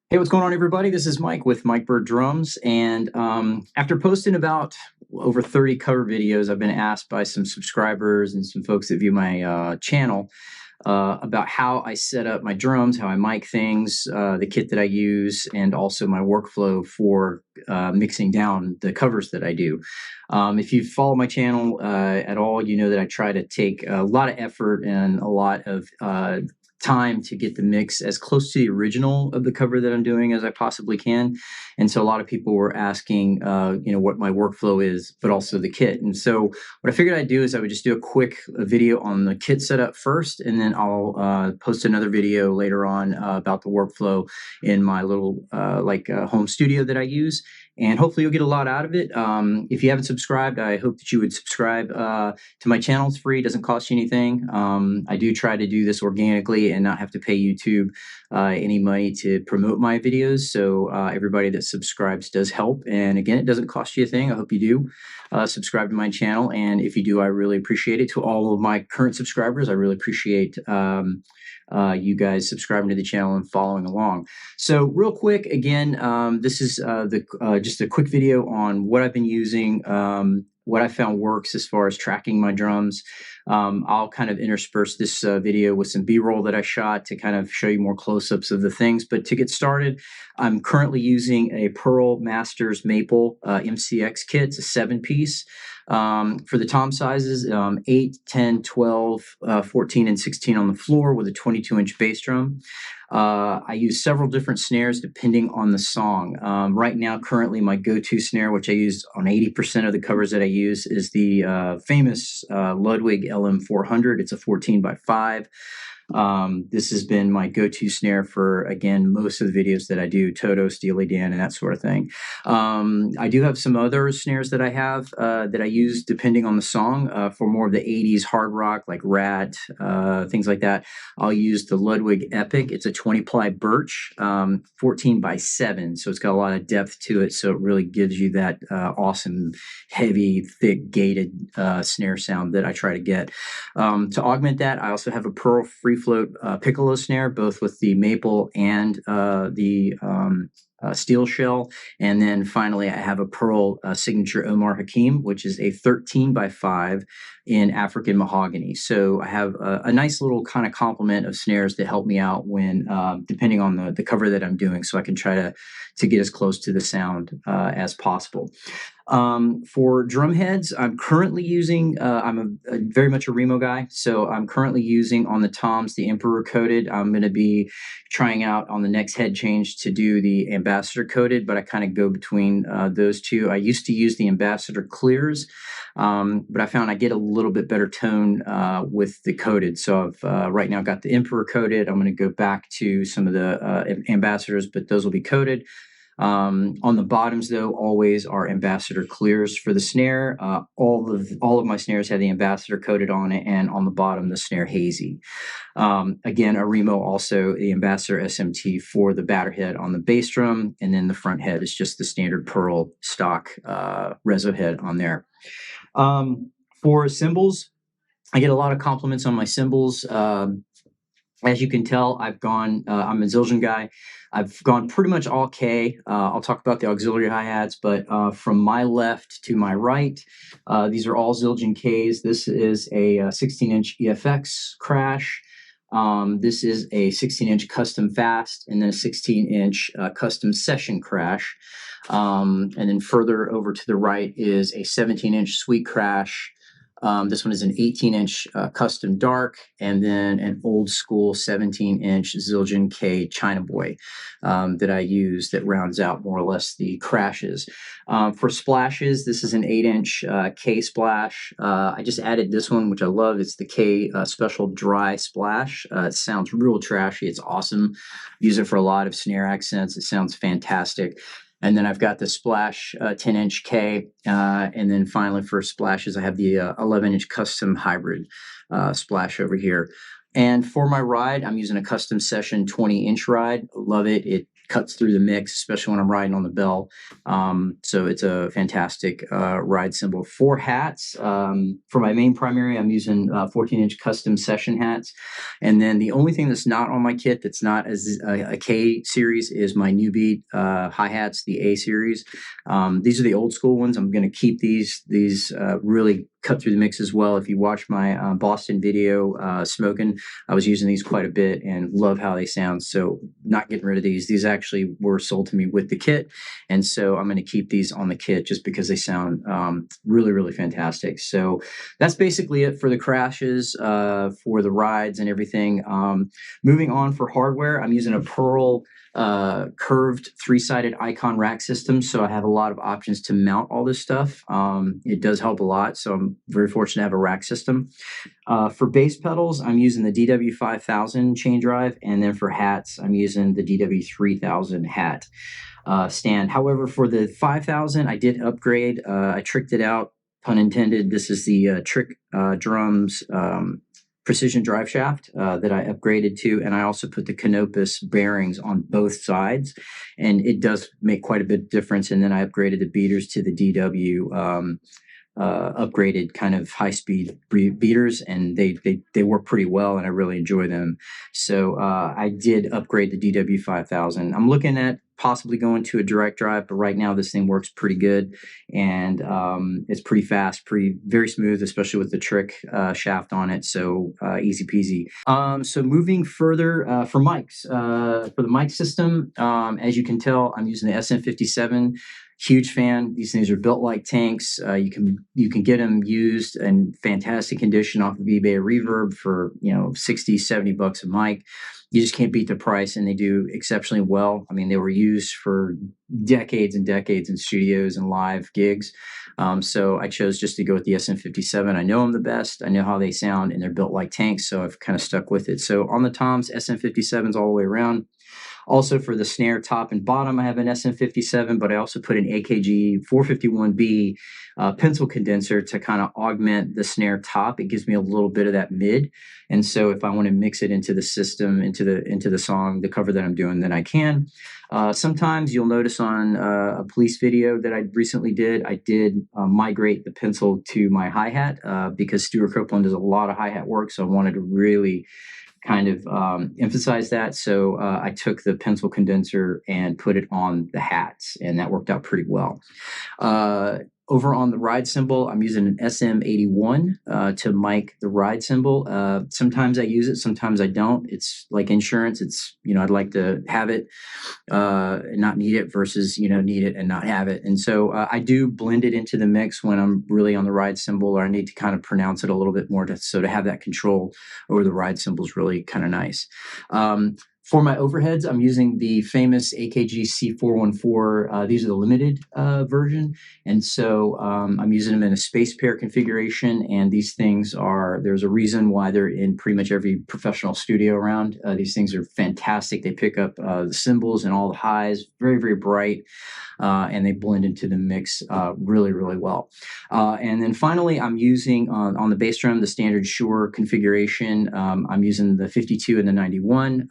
Hey, what's going on, everybody? This is Mike with Mike Bird Drums. And after posting about over 30 cover videos, I've been asked by some subscribers and some folks that view my channel about how I set up my drums, how I mic things, the kit that I use, and also my workflow for mixing down the covers that I do. If you follow my channel at all, you know that I try to take a lot of effort and a lot of time to get the mix as close to the original of the cover that I'm doing as I possibly can. And so a lot of people were asking, what my workflow is, but also the kit. And so what I figured I'd do is I would just do a quick video on the kit setup first, and then I'll post another video later on about the workflow in my little home studio that I use. And hopefully you'll get a lot out of it. If you haven't subscribed, I hope that you would subscribe to my channel. It's free, doesn't cost you anything. I do try to do this organically and not have to pay YouTube any money to promote my videos. So everybody that subscribes does help. And again, it doesn't cost you a thing. I hope you do subscribe to my channel. And if you do, I really appreciate it. To all of my current subscribers, I really appreciate you guys subscribing to the channel and following along. So real quick, again, this is just a quick video on what I've been using, what I found works as far as tracking my drums. I'll kind of intersperse this video with some B-roll that I shot to kind of show you more close-ups of the things. But to get started, I'm currently using a Pearl Masters Maple MCX kit. It's a 7-piece. For the tom sizes, 8, 10, 12, 14, and 16 on the floor with a 22-inch bass drum. I use several different snares depending on the song. Right now, currently, my go-to snare, which I use on 80% of the covers that I use, is the famous Ludwig LM400. It's a 14x5. This has been my go-to snare for, again, most of the videos that I do, Toto, Steely Dan, and that sort of thing. I do have some other snares that I have that I use depending on the song. For more of the 80s hard rock, like Rat, things like that, I'll use the Ludwig Epic. It's a 20-ply Birch, 14x7, so it's got a lot of depth to it, so it really gives you that awesome, heavy, thick, gated snare sound that I try to get. To augment that, I also have a Pearl Free Float Piccolo snare, both with the maple and the steel shell. And then finally, I have a Pearl signature Omar Hakim, which is a 13x5 in African mahogany. So I have a nice little kind of complement of snares that help me out when, depending on the cover that I'm doing, so I can try to get as close to the sound as possible. For drum heads, I'm currently using, I'm very much a Remo guy, so I'm currently using on the toms the Emperor coated. I'm going to be trying out on the next head change to do the Ambassador coated, but I kind of go between those two. I used to use the Ambassador clears, but I found I get a little bit better tone with the coated. So I've right now got the Emperor coated. I'm going to go back to some of the Ambassadors, but those will be coated. On the bottoms, though, always are Ambassador clears for the snare. All of my snares have the Ambassador coated on it, and on the bottom, the snare hazy. Again, a Remo, also the Ambassador SMT for the batter head on the bass drum, and then the front head is just the standard Pearl stock Rezo head on there. For cymbals, I get a lot of compliments on my cymbals. As you can tell, I've gone, I'm a Zildjian guy. I've gone pretty much all K. I'll talk about the auxiliary hi-hats, but from my left to my right, these are all Zildjian Ks. This is a 16-inch EFX crash. This is a 16-inch custom fast, and then a 16-inch custom session crash. And then further over to the right is a 17-inch sweet crash. This one is an 18-inch custom dark, and then an old school 17-inch Zildjian K China Boy that I use that rounds out more or less the crashes. For splashes, this is an 8-inch K splash. I just added this one, which I love. It's the K Special Dry Splash. It sounds real trashy. It's awesome. Use it for a lot of snare accents. It sounds fantastic. And then I've got the Splash 10-inch K. And then finally for splashes, I have the 11-inch custom hybrid splash over here. And for my ride, I'm using a custom session 20-inch ride. Love it. It cuts through the mix, especially when I'm riding on the bell. So it's a fantastic ride cymbal. For hats, for my main primary, I'm using 14-inch custom session hats. And then the only thing that's not on my kit that's not as a K series is my New Beat hi-hats, the A series. These are the old school ones. I'm going to keep these really cut through the mix as well. If you watch my Boston video, Smoking, I was using these quite a bit and love how they sound. So not getting rid of these. These actually were sold to me with the kit. And so I'm going to keep these on the kit just because they sound really, really fantastic. So that's basically it for the crashes, for the rides and everything. Moving on for hardware, I'm using a Pearl curved 3-sided icon rack system. So I have a lot of options to mount all this stuff. It does help a lot. So I'm very fortunate to have a rack system. For bass pedals, I'm using the DW5000 chain drive. And then for hats, I'm using the DW3000 hat stand. However, for the 5000, I did upgrade. I tricked it out, pun intended. This is the Trick Drums precision drive shaft that I upgraded to, and I also put the Canopus bearings on both sides, and it does make quite a bit of difference. And then I upgraded the beaters to the DW upgraded kind of high-speed beaters, and they work pretty well, and I really enjoy them. So I did upgrade the DW5000. I'm looking at possibly going to a direct drive, but right now this thing works pretty good, and it's pretty fast, very smooth, especially with the Trick shaft on it. So easy peasy. So moving further for mics, for the mic system, as you can tell, I'm using the SM57. Huge fan. These things are built like tanks. You can get them used in fantastic condition off of eBay or Reverb for 60, 70 bucks a mic. You just can't beat the price, and they do exceptionally well. I mean, they were used for decades and decades in studios and live gigs. So I chose just to go with the SM57. I know them the best. I know how they sound, and they're built like tanks, so I've kind of stuck with it. So on the toms, SM57s all the way around. Also for the snare top and bottom, I have an SM57, but I also put an AKG 451B pencil condenser to kind of augment the snare top. It gives me a little bit of that mid. And so if I want to mix it into the system, into the song, the cover that I'm doing, then I can. Sometimes you'll notice on a police video that I recently did, I did migrate the pencil to my hi-hat because Stuart Copeland does a lot of hi-hat work. So I wanted to really kind of emphasize that. So I took the pencil condenser and put it on the hats, and that worked out pretty well. Over on the ride cymbal, I'm using an SM81 to mic the ride cymbal. Sometimes I use it, sometimes I don't. It's like insurance. It's, I'd like to have it and not need it versus, need it and not have it. And so I do blend it into the mix when I'm really on the ride cymbal, or I need to kind of pronounce it a little bit more. To have that control over the ride cymbal is really kind of nice. For my overheads, I'm using the famous AKG C414. These are the limited version. And so I'm using them in a space pair configuration. And these things there's a reason why they're in pretty much every professional studio around. These things are fantastic. They pick up the cymbals and all the highs, very, very bright. And they blend into the mix really, really well. And then finally, I'm using on the bass drum, the standard Shure configuration. I'm using the 52 and the 91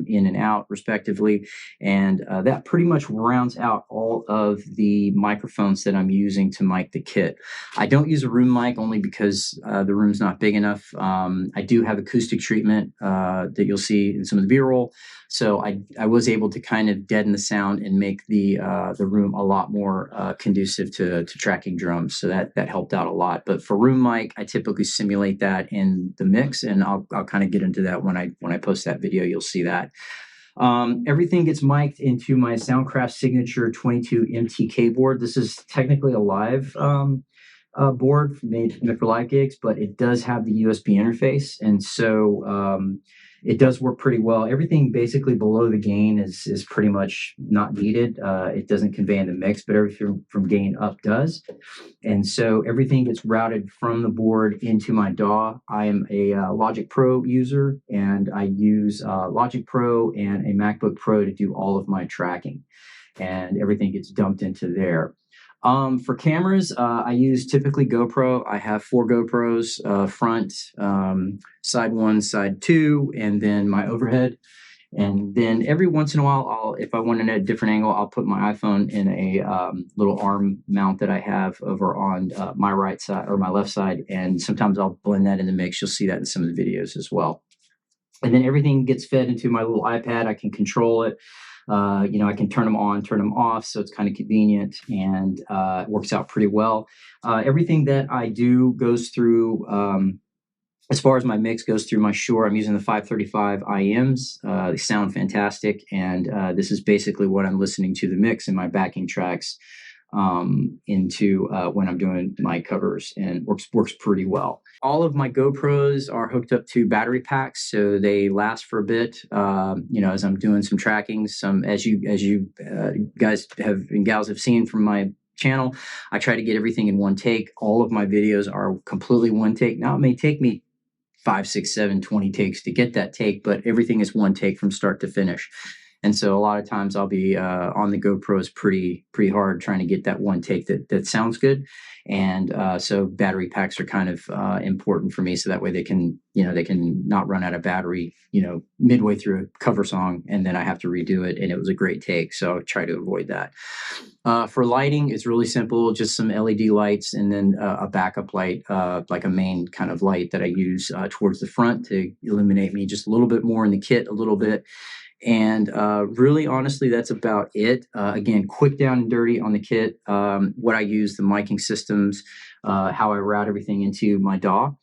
in and out respectively. And that pretty much rounds out all of the microphones that I'm using to mic the kit. I don't use a room mic only because the room's not big enough. I do have acoustic treatment that you'll see in some of the B-roll. So I was able to kind of deaden the sound and make the room a lot more conducive to tracking drums. So that helped out a lot. But for room mic, I typically simulate that in the mix, and I'll kind of get into that when I post that video. You'll see that. Everything gets mic'd into my Soundcraft Signature 22 MTK board. This is technically a live board made for live gigs, but it does have the USB interface, and so it does work pretty well. Everything basically below the gain is pretty much not needed. It doesn't convey in the mix, but everything from gain up does. And so everything gets routed from the board into my DAW. I am a Logic Pro user, and I use Logic Pro and a MacBook Pro to do all of my tracking, and everything gets dumped into there. For cameras, I use typically GoPro. I have 4 GoPros, front, side 1, side 2, and then my overhead. And then every once in a while, if I want it at a different angle, I'll put my iPhone in a little arm mount that I have over on my right side or my left side. And sometimes I'll blend that in the mix. You'll see that in some of the videos as well. And then everything gets fed into my little iPad. I can control it. I can turn them on, turn them off, so it's kind of convenient, and it works out pretty well. Everything that I do goes through, as far as my mix goes through my Shure. I'm using the 535 IMs. They sound fantastic, and this is basically what I'm listening to the mix and my backing tracks into when I'm doing my covers, and works pretty well. All of my GoPros are hooked up to battery packs, so they last for a bit. As I'm doing some tracking, as you guys have and gals have seen from my channel, I try to get everything in one take. All of my videos are completely one take. Now it may take me 5, 6, 7, 20 takes to get that take, but everything is one take from start to finish. And so a lot of times I'll be on the GoPros pretty hard trying to get that one take that sounds good. And so battery packs are kind of important for me, so that way they can not run out of battery, midway through a cover song, and then I have to redo it. And it was a great take, so I try to avoid that. For lighting, it's really simple, just some LED lights, and then a backup light, like a main kind of light that I use towards the front to illuminate me just a little bit more in the kit, a little bit. And really, honestly, that's about it. Again, quick down and dirty on the kit. What I use, the miking systems, how I route everything into my DAW,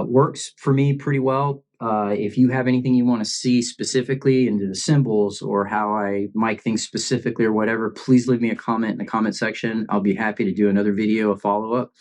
works for me pretty well. If you have anything you want to see specifically into the cymbals or how I mic things specifically or whatever, please leave me a comment in the comment section. I'll be happy to do another video, a follow-up.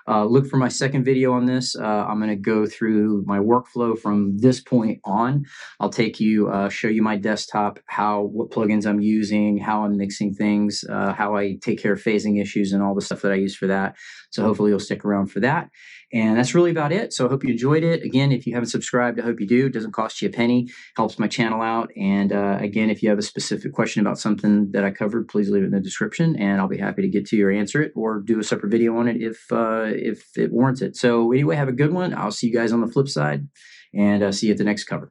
Look for my second video on this. I'm going to go through my workflow from this point on. I'll take you, show you my desktop, what plugins I'm using, how I'm mixing things, how I take care of phasing issues, and all the stuff that I use for that. So hopefully you'll stick around for that. And that's really about it. So I hope you enjoyed it. Again, if you haven't subscribed, I hope you do. It doesn't cost you a penny. Helps my channel out. And again, if you have a specific question about something that I covered, please leave it in the description, and I'll be happy to get to you or answer it, or do a separate video on it if it warrants it. So anyway, have a good one. I'll see you guys on the flip side, and see you at the next cover.